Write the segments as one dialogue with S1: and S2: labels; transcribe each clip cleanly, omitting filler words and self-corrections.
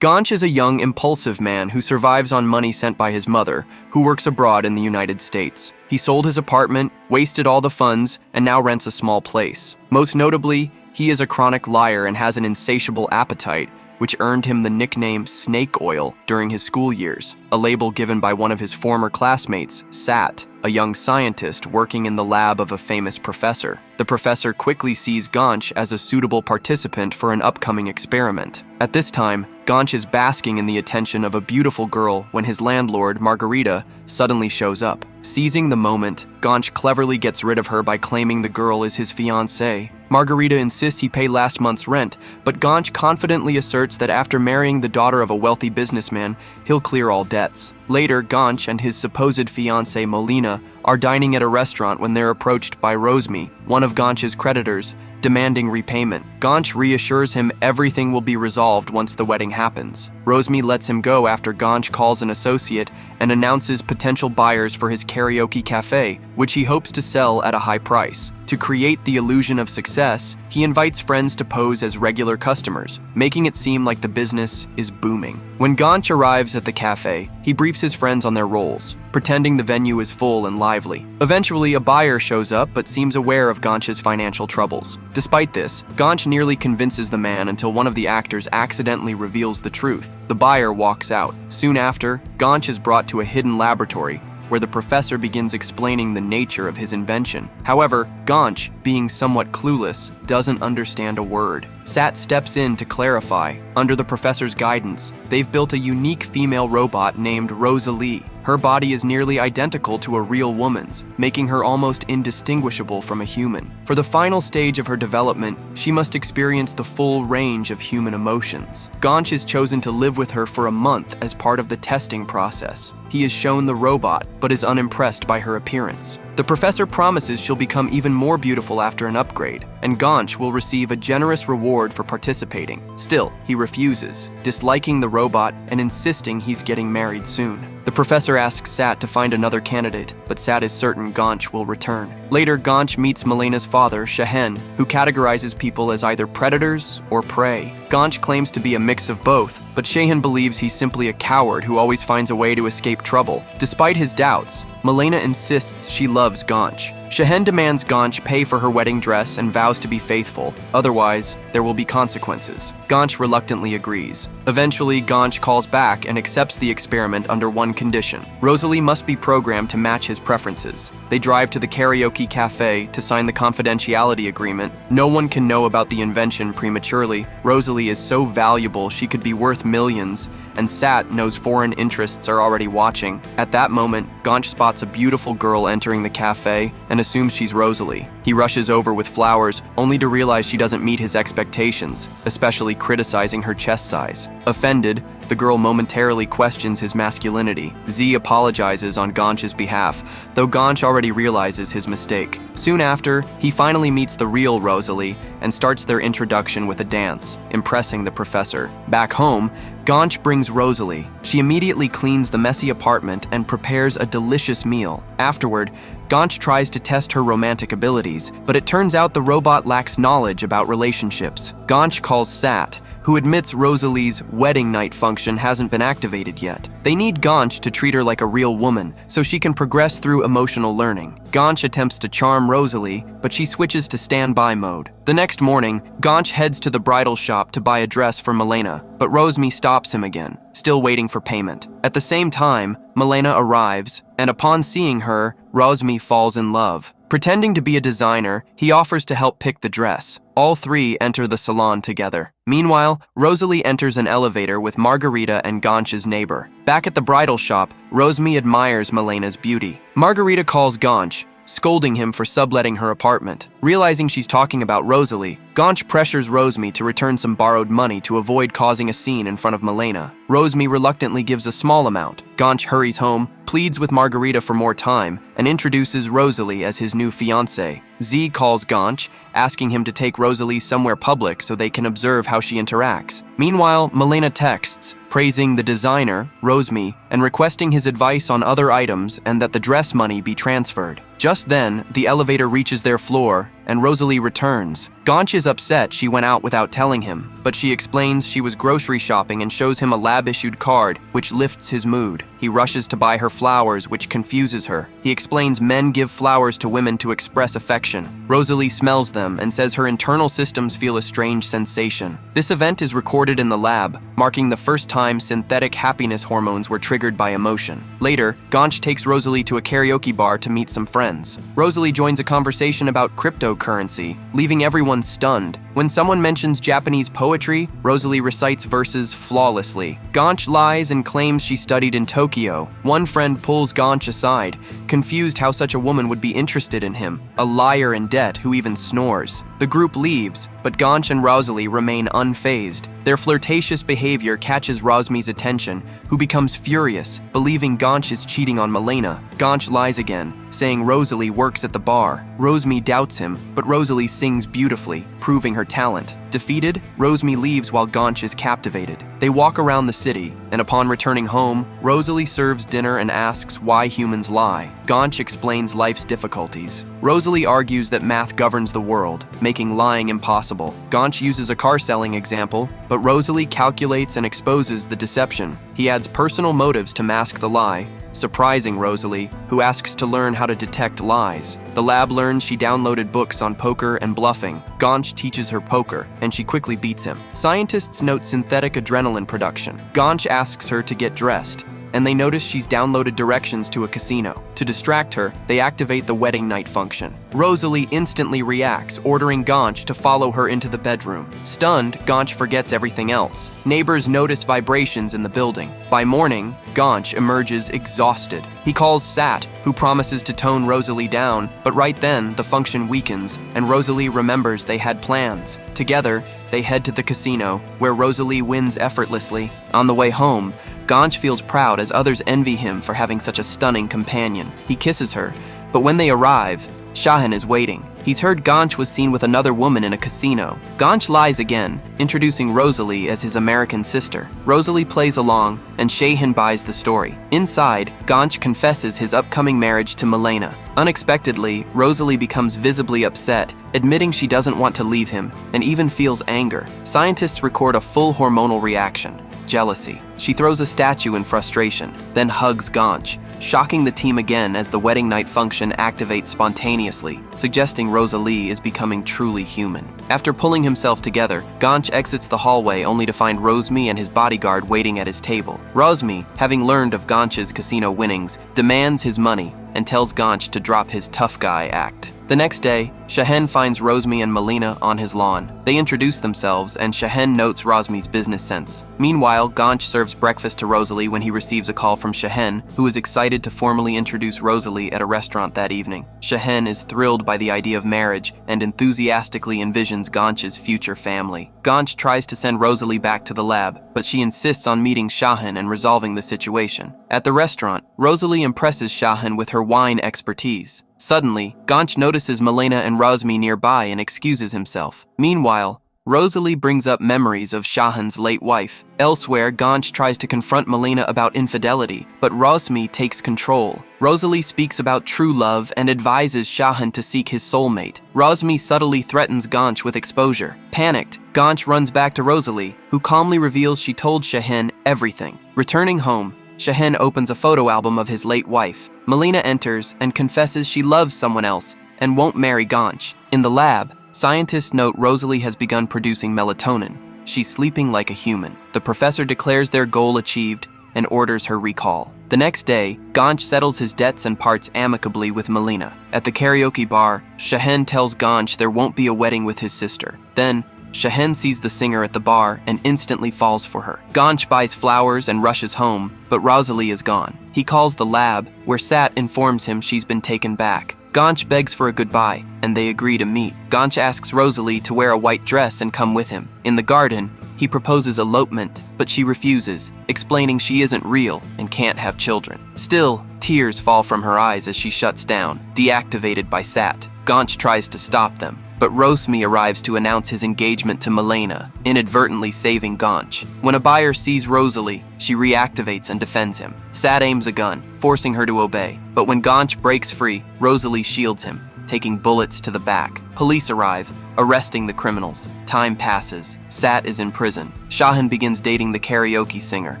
S1: Gonch is a young, impulsive man who survives on money sent by his mother, who works abroad in the United States. He sold his apartment, wasted all the funds, and now rents a small place. Most notably, he is a chronic liar and has an insatiable appetite, which earned him the nickname Snake Oil during his school years, a label given by one of his former classmates, Sat, a young scientist working in the lab of a famous professor. The professor quickly sees Gonch as a suitable participant for an upcoming experiment. At this time, Gonch is basking in the attention of a beautiful girl when his landlord, Margarita, suddenly shows up. Seizing the moment, Gonch cleverly gets rid of her by claiming the girl is his fiancée. Margarita insists he pay last month's rent, but Gonch confidently asserts that after marrying the daughter of a wealthy businessman, he'll clear all debts. Later, Gonch and his supposed fiancée Molina are dining at a restaurant when they're approached by Rosalie, one of Gonch's creditors, demanding repayment. Gonch reassures him everything will be resolved once the wedding happens. Rosalie lets him go after Gonch calls an associate and announces potential buyers for his karaoke cafe, which he hopes to sell at a high price. To create the illusion of success, he invites friends to pose as regular customers, making it seem like the business is booming. When Gonch arrives at the cafe, he briefs his friends on their roles, pretending the venue is full and lively. Eventually, a buyer shows up but seems aware of Gonch's financial troubles. Despite this, Gonch nearly convinces the man until one of the actors accidentally reveals the truth. The buyer walks out. Soon after, Gonch is brought to a hidden laboratory, where the professor begins explaining the nature of his invention. However, Gonch, being somewhat clueless, doesn't understand a word. Sat steps in to clarify. Under the professor's guidance, they've built a unique female robot named Rosalie. Her body is nearly identical to a real woman's, making her almost indistinguishable from a human. For the final stage of her development, she must experience the full range of human emotions. Gonch is chosen to live with her for a month as part of the testing process. He is shown the robot, but is unimpressed by her appearance. The professor promises she'll become even more beautiful after an upgrade, and Gonch will receive a generous reward for participating. Still, he refuses, disliking the robot and insisting he's getting married soon. The professor asks Sat to find another candidate, but Sat is certain Gonch will return. Later, Gonch meets Melena's father, Shehen, who categorizes people as either predators or prey. Gonch claims to be a mix of both, but Shehen believes he's simply a coward who always finds a way to escape trouble. Despite his doubts, Melena insists she loves Gonch. Shehen demands Gonch pay for her wedding dress and vows to be faithful, otherwise there will be consequences. Gonch reluctantly agrees. Eventually, Gonch calls back and accepts the experiment under one condition. Rosalie must be programmed to match his preferences. They drive to the karaoke cafe to sign the confidentiality agreement. No one can know about the invention prematurely. Rosalie is so valuable she could be worth millions, and Sat knows foreign interests are already watching. At that moment, Gonch spots a beautiful girl entering the cafe and assumes she's Rosalie. He rushes over with flowers, only to realize she doesn't meet his expectations, especially criticizing her chest size. Offended, the girl momentarily questions his masculinity. Z apologizes on Gonch's behalf, though Gonch already realizes his mistake. Soon after, he finally meets the real Rosalie and starts their introduction with a dance, impressing the professor. Back home, Gonch brings Rosalie. She immediately cleans the messy apartment and prepares a delicious meal. Afterward, Gonch tries to test her romantic abilities, but it turns out the robot lacks knowledge about relationships. Gonch calls Sat, who admits Rosalie's wedding night function hasn't been activated yet. They need Gonch to treat her like a real woman, so she can progress through emotional learning. Gonch attempts to charm Rosalie, but she switches to standby mode. The next morning, Gonch heads to the bridal shop to buy a dress for Melena, but Rosalie stops him again, still waiting for payment. At the same time, Melena arrives, and upon seeing her, Rosalie falls in love. Pretending to be a designer, he offers to help pick the dress. All three enter the salon together. Meanwhile, Rosalie enters an elevator with Margarita and Gonch's neighbor. Back at the bridal shop, Rosalie admires Melena's beauty. Margarita calls Gonch, scolding him for subletting her apartment. Realizing she's talking about Rosalie, Gonch pressures Rosalie to return some borrowed money to avoid causing a scene in front of Melena. Rosalie reluctantly gives a small amount. Gonch hurries home, pleads with Margarita for more time, and introduces Rosalie as his new fiancée. Z calls Gonch, asking him to take Rosalie somewhere public so they can observe how she interacts. Meanwhile, Melena texts, praising the designer, Rosalie, and requesting his advice on other items and that the dress money be transferred. Just then, the elevator reaches their floor, and Rosalie returns. Gonch is upset she went out without telling him, but she explains she was grocery shopping and shows him a lab-issued card, which lifts his mood. He rushes to buy her flowers, which confuses her. He explains men give flowers to women to express affection. Rosalie smells them and says her internal systems feel a strange sensation. This event is recorded in the lab, marking the first time synthetic happiness hormones were triggered by emotion. Later, Gonch takes Rosalie to a karaoke bar to meet some friends. Rosalie joins a conversation about cryptocurrency, leaving everyone stunned. When someone mentions Japanese poetry, Rosalie recites verses flawlessly. Gonch lies and claims she studied in Tokyo. One friend pulls Gonch aside, confused how such a woman would be interested in him, a liar in debt who even snores. The group leaves, but Gonch and Rosalie remain unfazed. Their flirtatious behavior catches Rosmi's attention, who becomes furious, believing Gonch is cheating on Milena. Gonch lies again, saying Rosalie works at the bar. Rosmi doubts him, but Rosalie sings beautifully, proving her talent. Defeated, Rosmi leaves while Gonch is captivated. They walk around the city, and upon returning home, Rosalie serves dinner and asks why humans lie. Gonch explains life's difficulties. Rosalie argues that math governs the world, making lying impossible. Gonch uses a car-selling example, but Rosalie calculates and exposes the deception. He adds personal motives to mask the lie, surprising Rosalie, who asks to learn how to detect lies. The lab learns she downloaded books on poker and bluffing. Gonch teaches her poker, and she quickly beats him. Scientists note synthetic adrenaline production. Gonch asks her to get dressed, and they notice she's downloaded directions to a casino. To distract her, they activate the wedding night function. Rosalie instantly reacts, ordering Gonch to follow her into the bedroom. Stunned, Gonch forgets everything else. Neighbors notice vibrations in the building. By morning, Gonch emerges exhausted. He calls Sat, who promises to tone Rosalie down, but right then, the function weakens, and Rosalie remembers they had plans. Together, they head to the casino, where Rosalie wins effortlessly. On the way home, Gonch feels proud as others envy him for having such a stunning companion. He kisses her, but when they arrive, Shahan is waiting. He's heard Gonch was seen with another woman in a casino. Gonch lies again, introducing Rosalie as his American sister. Rosalie plays along, and Shahan buys the story. Inside, Gonch confesses his upcoming marriage to Milena. Unexpectedly, Rosalie becomes visibly upset, admitting she doesn't want to leave him, and even feels anger. Scientists record a full hormonal reaction. Jealousy. She throws a statue in frustration, then hugs Gonch, shocking the team again as the wedding night function activates spontaneously, suggesting Rosalie is becoming truly human. After pulling himself together, Gonch exits the hallway only to find Rosmi and his bodyguard waiting at his table. Rosmi, having learned of Gonch's casino winnings, demands his money and tells Gonch to drop his tough guy act. The next day, Shahen finds Rosmi and Milena on his lawn. They introduce themselves, and Shahen notes Rosmi's business sense. Meanwhile, Gonch serves breakfast to Rosalie when he receives a call from Shahen, who is excited to formally introduce Rosalie at a restaurant that evening. Shahen is thrilled by the idea of marriage and enthusiastically envisions Gonch's future family. Gonch tries to send Rosalie back to the lab, but she insists on meeting Shahen and resolving the situation. At the restaurant, Rosalie impresses Shahen with her wine expertise. Suddenly, Gonch notices Milena and Rosmi nearby and excuses himself. Meanwhile, Rosalie brings up memories of Shahan's late wife. Elsewhere, Gonch tries to confront Milena about infidelity, but Rosmi takes control. Rosalie speaks about true love and advises Shahan to seek his soulmate. Rosmi subtly threatens Gonch with exposure. Panicked, Gonch runs back to Rosalie, who calmly reveals she told Shahen everything. Returning home, Shahen opens a photo album of his late wife. Milena enters and confesses she loves someone else and won't marry Gonch. In the lab, scientists note Rosalie has begun producing melatonin. She's sleeping like a human. The professor declares their goal achieved and orders her recall. The next day, Gonch settles his debts and parts amicably with Milena. At the karaoke bar, Shahen tells Gonch there won't be a wedding with his sister. Then, Shahen sees the singer at the bar and instantly falls for her. Gonch buys flowers and rushes home, but Rosalie is gone. He calls the lab, where Sat informs him she's been taken back. Gonch begs for a goodbye, and they agree to meet. Gonch asks Rosalie to wear a white dress and come with him. In the garden, he proposes elopement, but she refuses, explaining she isn't real and can't have children. Still, tears fall from her eyes as she shuts down, deactivated by Sat. Gonch tries to stop them, but Rosmi arrives to announce his engagement to Milena, inadvertently saving Gonch. When a buyer sees Rosalie, she reactivates and defends him. Sat aims a gun, forcing her to obey, but when Gonch breaks free, Rosalie shields him, taking bullets to the back. Police arrive, arresting the criminals. Time passes. Sat is in prison. Shahan begins dating the karaoke singer.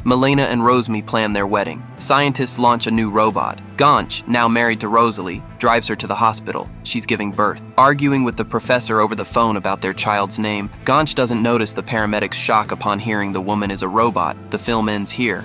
S1: Milena and Rosmi plan their wedding. Scientists launch a new robot. Gonch, now married to Rosalie, drives her to the hospital. She's giving birth. Arguing with the professor over the phone about their child's name, Gonch doesn't notice the paramedic's shock upon hearing the woman is a robot. The film ends here.